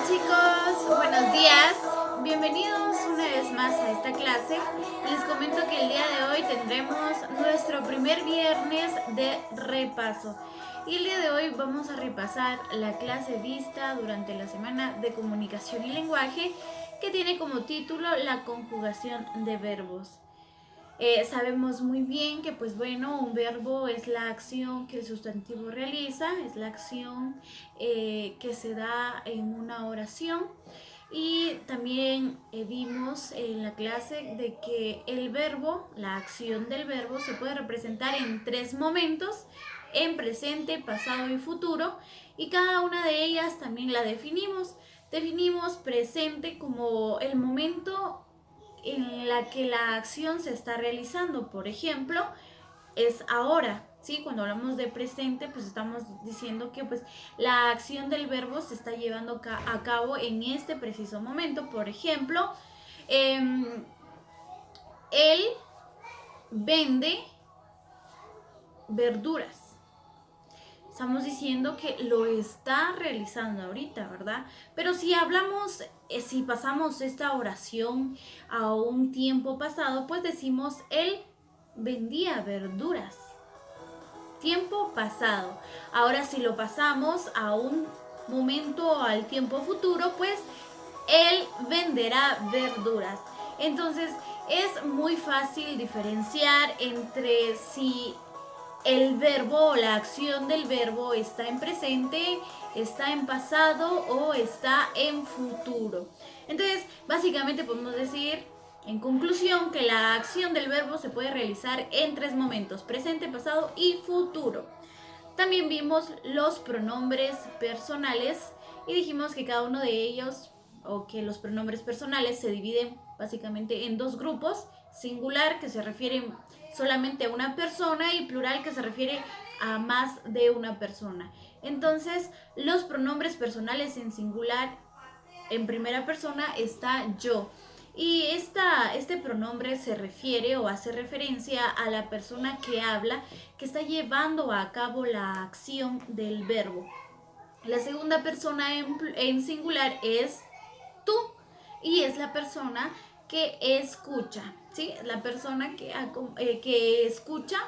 Chicos, buenos días. Bienvenidos una vez más a esta clase. Les comento que el día de hoy tendremos nuestro primer viernes de repaso. Y el día de hoy vamos a repasar la clase vista durante la semana de comunicación y lenguaje, que tiene como título la conjugación de verbos. Sabemos muy bien que un verbo es la acción que el sustantivo realiza, es la acción que se da en una oración. Y también vimos en la clase de que el verbo, la acción del verbo, se puede representar en tres momentos: en presente, pasado y futuro, y cada una de ellas también la definimos. Definimos presente como el momento en la que la acción se está realizando. Por ejemplo, es ahora, ¿sí? Cuando hablamos de presente, pues estamos diciendo que la acción del verbo se está llevando a cabo en este preciso momento. Por ejemplo, él vende verduras. Estamos diciendo que lo está realizando ahorita, ¿verdad? Pero si hablamos, si pasamos esta oración a un tiempo pasado, pues decimos él vendía verduras. Tiempo pasado. Ahora si lo pasamos a un momento, al tiempo futuro, pues él venderá verduras. Entonces es muy fácil diferenciar entre si el verbo o la acción del verbo está en presente, está en pasado o está en futuro. Entonces, básicamente podemos decir, en conclusión, que la acción del verbo se puede realizar en tres momentos: presente, pasado y futuro. También vimos los pronombres personales y dijimos que cada uno de ellos, o que los pronombres personales se dividen básicamente en dos grupos: singular, que se refiere solamente a una persona, y plural, que se refiere a más de una persona. Entonces, los pronombres personales en singular, en primera persona, está yo. Y este pronombre se refiere o hace referencia a la persona que habla, que está llevando a cabo la acción del verbo. La segunda persona en singular es tú, y es la persona que escucha, ¿sí? La persona que escucha.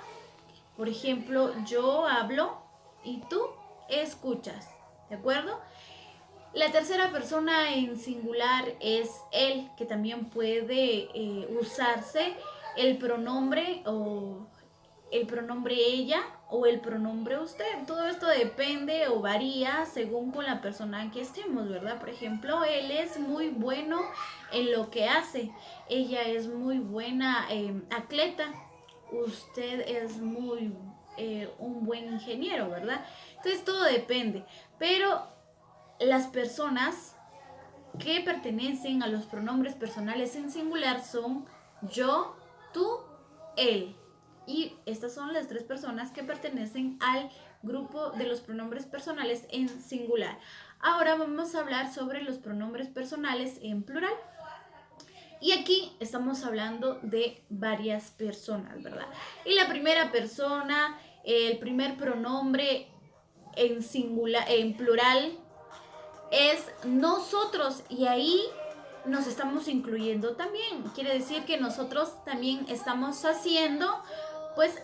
Por ejemplo, yo hablo y tú escuchas, ¿de acuerdo? La tercera persona en singular es él, que también puede usarse el pronombre o el pronombre ella o el pronombre usted. Todo esto depende o varía según con la persona en que estemos, ¿verdad? Por ejemplo, él es muy bueno en lo que hace. Ella es muy buena atleta. Usted es un buen ingeniero, ¿verdad? Entonces todo depende. Pero las personas que pertenecen a los pronombres personales en singular son yo, tú, él. Y estas son las tres personas que pertenecen al grupo de los pronombres personales en singular. Ahora vamos a hablar sobre los pronombres personales en plural. Y aquí estamos hablando de varias personas, ¿verdad? Y la primera persona, el primer pronombre en singular, en plural, es nosotros, y ahí nos estamos incluyendo también. Quiere decir que nosotros también estamos haciendo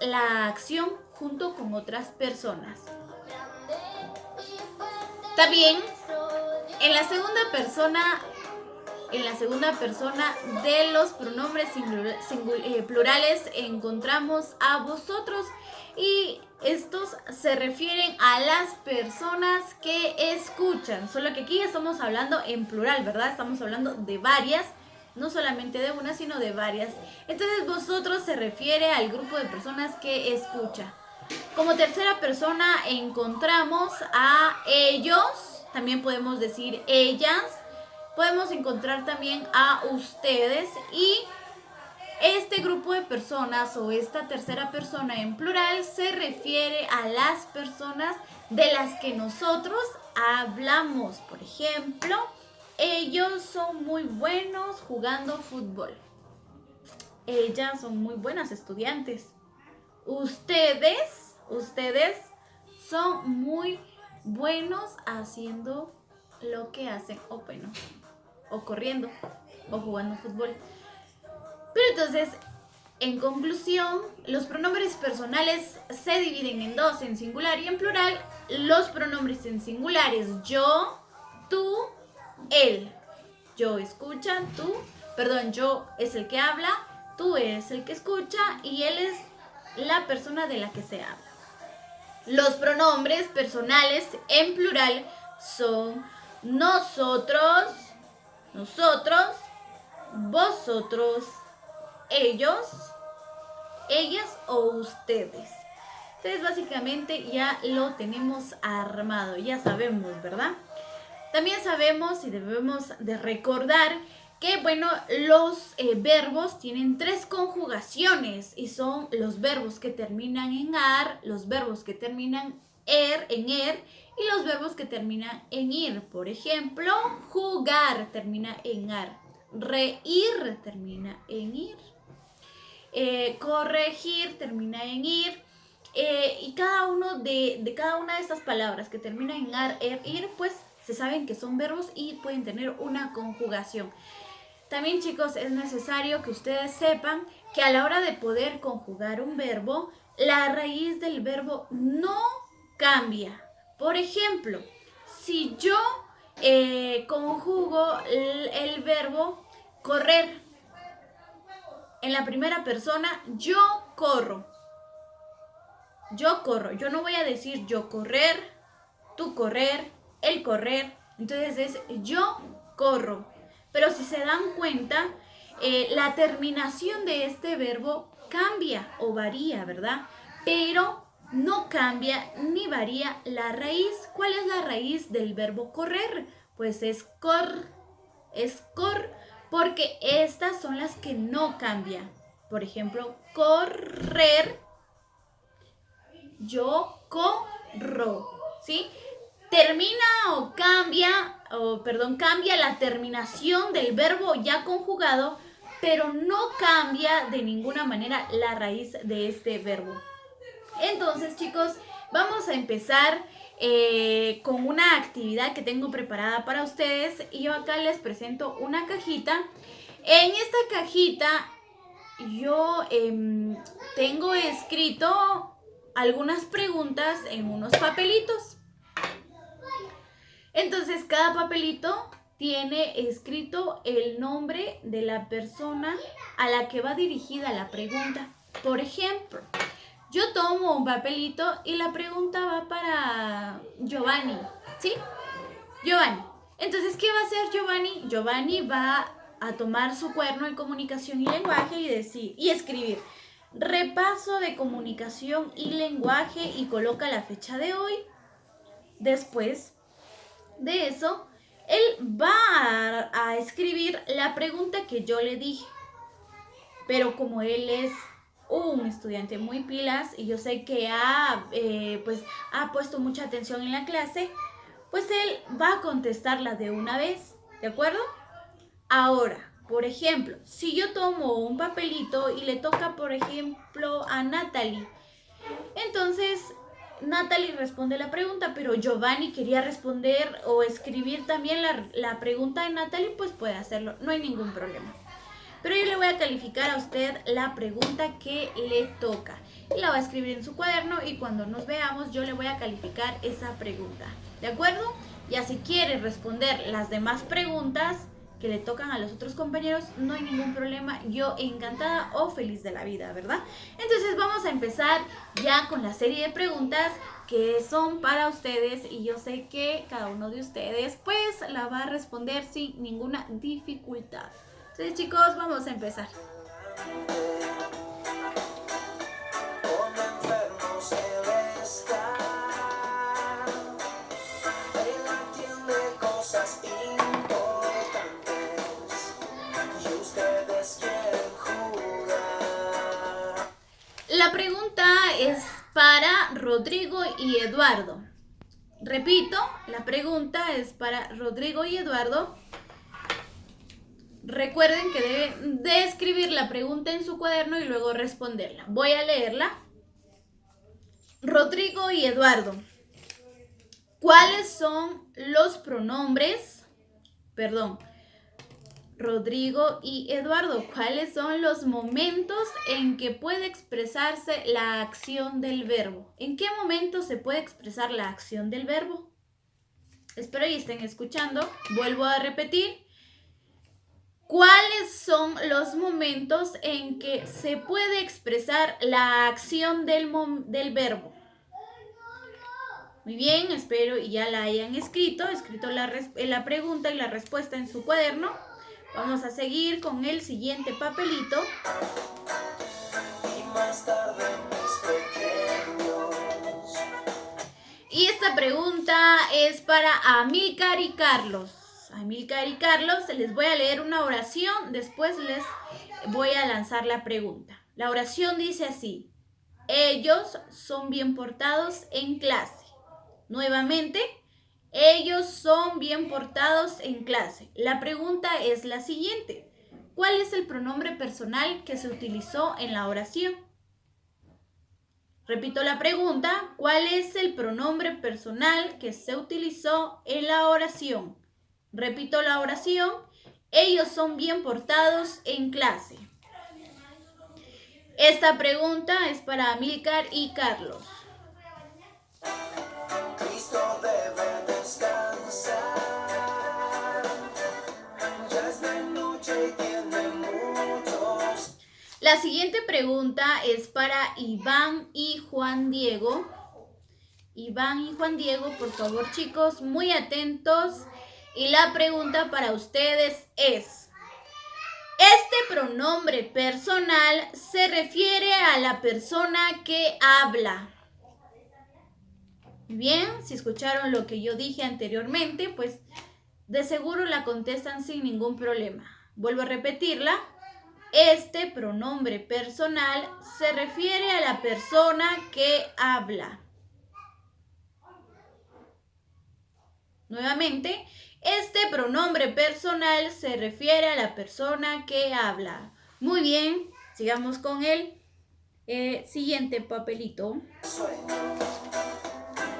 la acción junto con otras personas. También en la segunda persona de los pronombres plurales encontramos a vosotros, y estos se refieren a las personas que escuchan, solo que aquí estamos hablando en plural, ¿verdad? Estamos hablando de varias, no solamente de una, sino de varias. Entonces vosotros se refiere al grupo de personas que escucha. Como tercera persona encontramos a ellos, también podemos decir ellas. Podemos encontrar también a ustedes, y este grupo de personas o esta tercera persona en plural se refiere a las personas de las que nosotros hablamos. Por ejemplo, ellos son muy buenos jugando fútbol. Ellas son muy buenas estudiantes. Ustedes son muy buenos haciendo lo que hacen, o bueno, o corriendo, o jugando fútbol. Pero entonces, en conclusión, los pronombres personales se dividen en dos, en singular y en plural. Los pronombres en singulares, yo, tú, él. Yo escucha, yo es el que habla, tú eres el que escucha y él es la persona de la que se habla. Los pronombres personales en plural son nosotros, nosotros, vosotros, ellos, ellas o ustedes. Entonces básicamente ya lo tenemos armado, ya sabemos, ¿verdad? También sabemos y debemos de recordar que, bueno, los verbos tienen 3 conjugaciones y son los verbos que terminan en ar, los verbos que terminan en er y los verbos que terminan en ir. Por ejemplo, jugar termina en ar, reír termina en ir, corregir termina en ir. Y cada uno de cada una de estas palabras que terminan en ar, er, ir, pues se saben que son verbos y pueden tener una conjugación. También, chicos, es necesario que ustedes sepan que a la hora de poder conjugar un verbo, la raíz del verbo no cambia. Por ejemplo, si yo conjugo el verbo correr en la primera persona, yo corro. Yo corro. Yo no voy a decir yo correr, tú correr, él correr. Entonces es yo corro. Pero si se dan cuenta, la terminación de este verbo cambia o varía, ¿verdad? Pero no cambia ni varía la raíz. ¿Cuál es la raíz del verbo correr? Pues es cor, porque estas son las que no cambian. Por ejemplo, correr, yo corro, ¿sí? Cambia la terminación del verbo ya conjugado, pero no cambia de ninguna manera la raíz de este verbo. Entonces, chicos, vamos a empezar con una actividad que tengo preparada para ustedes y yo acá les presento una cajita. En esta cajita yo tengo escrito algunas preguntas en unos papelitos. Entonces, cada papelito tiene escrito el nombre de la persona a la que va dirigida la pregunta. Por ejemplo, yo tomo un papelito y la pregunta va para Giovanni, ¿sí? Giovanni. Entonces, ¿qué va a hacer Giovanni? Giovanni va a tomar su cuaderno de comunicación y lenguaje y escribir repaso de comunicación y lenguaje y coloca la fecha de hoy. Después de eso, él va a escribir la pregunta que yo le dije. Pero como él es un estudiante muy pilas y yo sé que ha puesto mucha atención en la clase, pues él va a contestarla de una vez, ¿de acuerdo? Ahora, por ejemplo, si yo tomo un papelito y le toca, por ejemplo, a Natalie, entonces Natalie responde la pregunta, pero Giovanni quería responder o escribir también la pregunta de Natalie, pues puede hacerlo, no hay ningún problema. Pero yo le voy a calificar a usted la pregunta que le toca. Y la va a escribir en su cuaderno y cuando nos veamos yo le voy a calificar esa pregunta. ¿De acuerdo? Ya si quiere responder las demás preguntas que le tocan a los otros compañeros, no hay ningún problema. Yo encantada o feliz de la vida, ¿verdad? Entonces vamos a empezar ya con la serie de preguntas que son para ustedes y yo sé que cada uno de ustedes pues la va a responder sin ninguna dificultad. Entonces, chicos, vamos a empezar. La pregunta es para Rodrigo y Eduardo. Repito, la pregunta es para Rodrigo y Eduardo. Recuerden que deben de escribir la pregunta en su cuaderno y luego responderla. Voy a leerla. Rodrigo y Eduardo, ¿Cuáles son los pronombres? Perdón. Rodrigo y Eduardo, ¿cuáles son los momentos en que puede expresarse la acción del verbo? ¿En qué momento se puede expresar la acción del verbo? Espero y estén escuchando. Vuelvo a repetir. ¿Cuáles son los momentos en que se puede expresar la acción del verbo? Muy bien, espero y ya la hayan escrito la pregunta y la respuesta en su cuaderno. Vamos a seguir con el siguiente papelito. Y más tarde mis pequeños. Y esta pregunta es para Amílcar y Carlos. Amílcar y Carlos, les voy a leer una oración, después les voy a lanzar la pregunta. La oración dice así: ellos son bien portados en clase. Nuevamente, ellos son bien portados en clase. La pregunta es la siguiente: ¿cuál es el pronombre personal que se utilizó en la oración? Repito la pregunta: ¿cuál es el pronombre personal que se utilizó en la oración? Repito la oración: ellos son bien portados en clase. Esta pregunta es para Amílcar y Carlos. Cristo debe descansar. Ya es de noche y tiene muchos. La siguiente pregunta es para Iván y Juan Diego. Iván y Juan Diego, por favor, chicos, muy atentos. Y la pregunta para ustedes es: este pronombre personal se refiere a la persona que habla. Bien, si escucharon lo que yo dije anteriormente, pues de seguro la contestan sin ningún problema. Vuelvo a repetirla. Este pronombre personal se refiere a la persona que habla. Nuevamente, este pronombre personal se refiere a la persona que habla. Muy bien, sigamos con el siguiente papelito.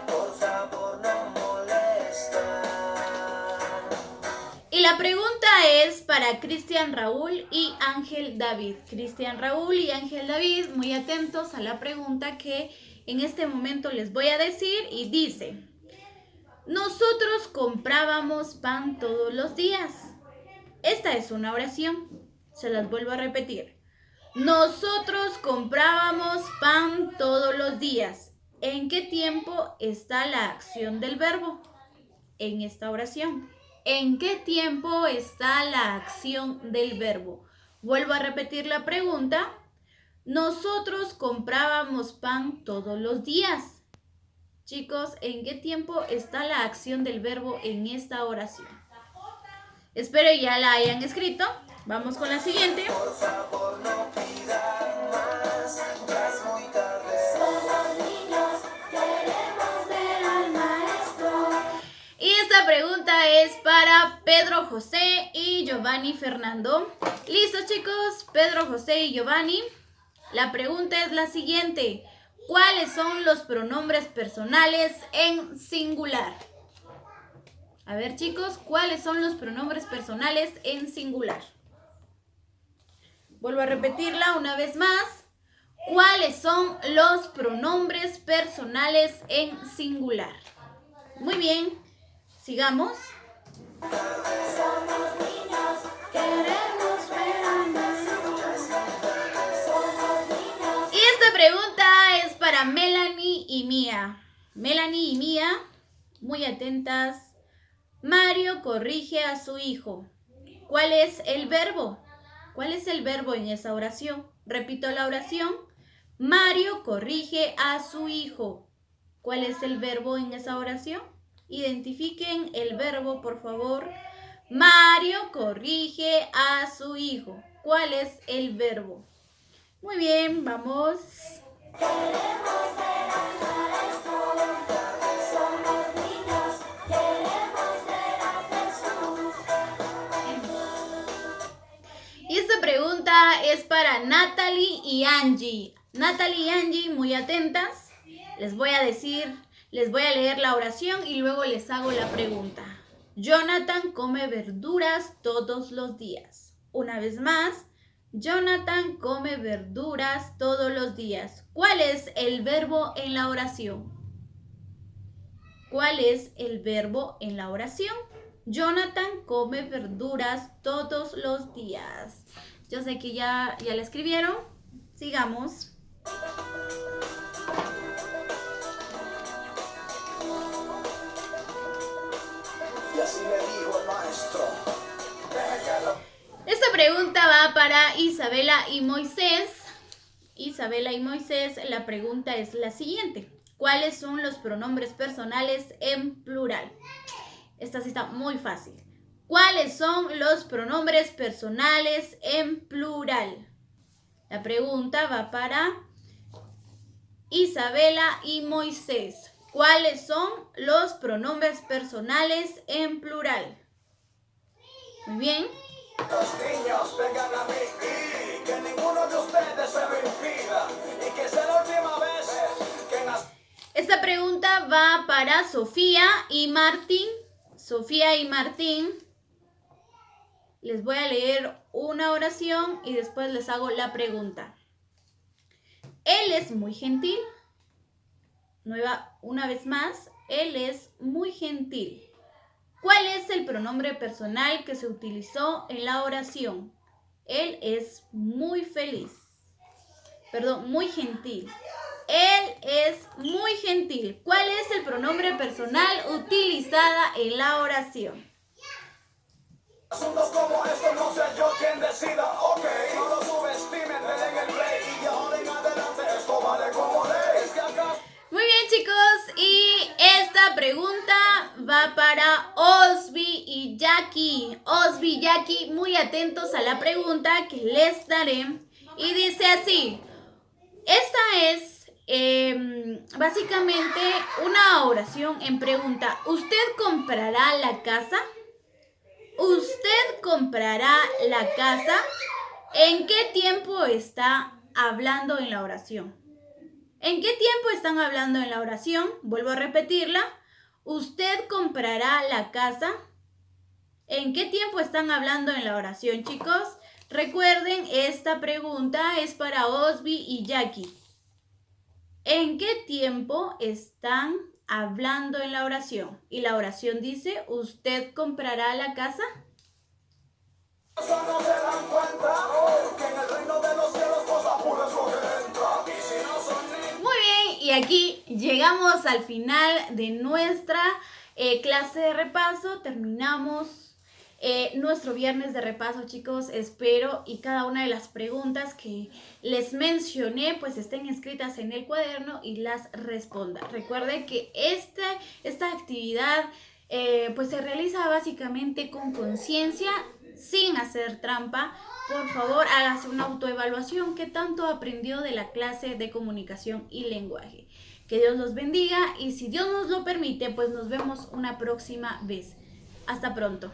Por favor, no molesta. Y la pregunta es para Cristian Raúl y Ángel David. Cristian Raúl y Ángel David, muy atentos a la pregunta que en este momento les voy a decir, y dice: nosotros comprábamos pan todos los días. Esta es una oración. Se las vuelvo a repetir. Nosotros comprábamos pan todos los días. ¿En qué tiempo está la acción del verbo en esta oración? ¿En qué tiempo está la acción del verbo? Vuelvo a repetir la pregunta. Nosotros comprábamos pan todos los días. Chicos, ¿en qué tiempo está la acción del verbo en esta oración? Espero ya la hayan escrito. Vamos con la siguiente. Por favor, no pidan más, ya es muy tarde. Somos niños, queremos ver al maestro. Y esta pregunta es para Pedro José y Giovanni Fernando. ¿Listos, chicos? Pedro José y Giovanni. La pregunta es la siguiente: ¿cuáles son los pronombres personales en singular? A ver, chicos, ¿cuáles son los pronombres personales en singular? Vuelvo a repetirla una vez más. ¿Cuáles son los pronombres personales en singular? Muy bien, sigamos. Somos niños, queremos ver al maestro. Somos niños. Y esta pregunta es para Melanie y Mía. Melanie y Mía, muy atentas. Mario corrige a su hijo. ¿Cuál es el verbo? ¿Cuál es el verbo en esa oración? Repito la oración. Mario corrige a su hijo. ¿Cuál es el verbo en esa oración? Identifiquen el verbo, por favor. Mario corrige a su hijo. ¿Cuál es el verbo? Muy bien, vamos. Queremos ver al maestro. Somos niños, queremos ver a Jesús. Y esta pregunta es para Natalie y Angie. Natalie y Angie, muy atentas. Les voy a decir Les voy a leer la oración y luego les hago la pregunta. Jonathan come verduras todos los días. Una vez más, Jonathan come verduras todos los días. ¿Cuál es el verbo en la oración? ¿Cuál es el verbo en la oración? Jonathan come verduras todos los días. Yo sé que ya la escribieron. Sigamos. Y así me dijo el maestro. Esta pregunta va para Isabela y Moisés. Isabela y Moisés, la pregunta es la siguiente. ¿Cuáles son los pronombres personales en plural? Esta sí está muy fácil. ¿Cuáles son los pronombres personales en plural? La pregunta va para Isabela y Moisés. ¿Cuáles son los pronombres personales en plural? Muy bien. Los niños vengan a mí y que ninguno de ustedes se lo impida y que sea la última vez que Esta pregunta va para Sofía y Martín. Sofía y Martín. Les voy a leer una oración y después les hago la pregunta. Él es muy gentil. Una vez más, él es muy gentil. ¿Cuál es el pronombre personal que se utilizó en la oración? Él es muy feliz. Perdón, muy gentil. Él es muy gentil. ¿Cuál es el pronombre personal utilizada en la oración? asuntos como estos no sé yo quien decida, ok. No lo subestimen, denle el play y de ahora en adelante esto vale como ley. Es que acá... Muy bien, chicos, y esta pregunta va para Osby y Jackie. Osby y Jackie, muy atentos a la pregunta que les daré. Y dice así, esta es básicamente una oración en pregunta. ¿Usted comprará la casa? ¿Usted comprará la casa? ¿En qué tiempo está hablando en la oración? ¿En qué tiempo están hablando en la oración? Vuelvo a repetirla. ¿Usted comprará la casa? ¿En qué tiempo están hablando en la oración, chicos? Recuerden, esta pregunta es para Osby y Jackie. ¿En qué tiempo están hablando en la oración? Y la oración dice, ¿usted comprará la casa? Eso no se dan cuenta que en el reino de los cielos cosas puras lo que entra. Y si no son niños... Muy bien, y aquí llegamos al final de nuestra clase de repaso. Terminamos nuestro viernes de repaso, chicos. Espero y cada una de las preguntas que les mencioné pues estén escritas en el cuaderno y las responda. Recuerden que esta actividad pues se realiza básicamente con conciencia, sin hacer trampa. Por favor, hágase una autoevaluación. ¿Qué tanto aprendió de la clase de comunicación y lenguaje? Que Dios los bendiga y si Dios nos lo permite, pues nos vemos una próxima vez. Hasta pronto.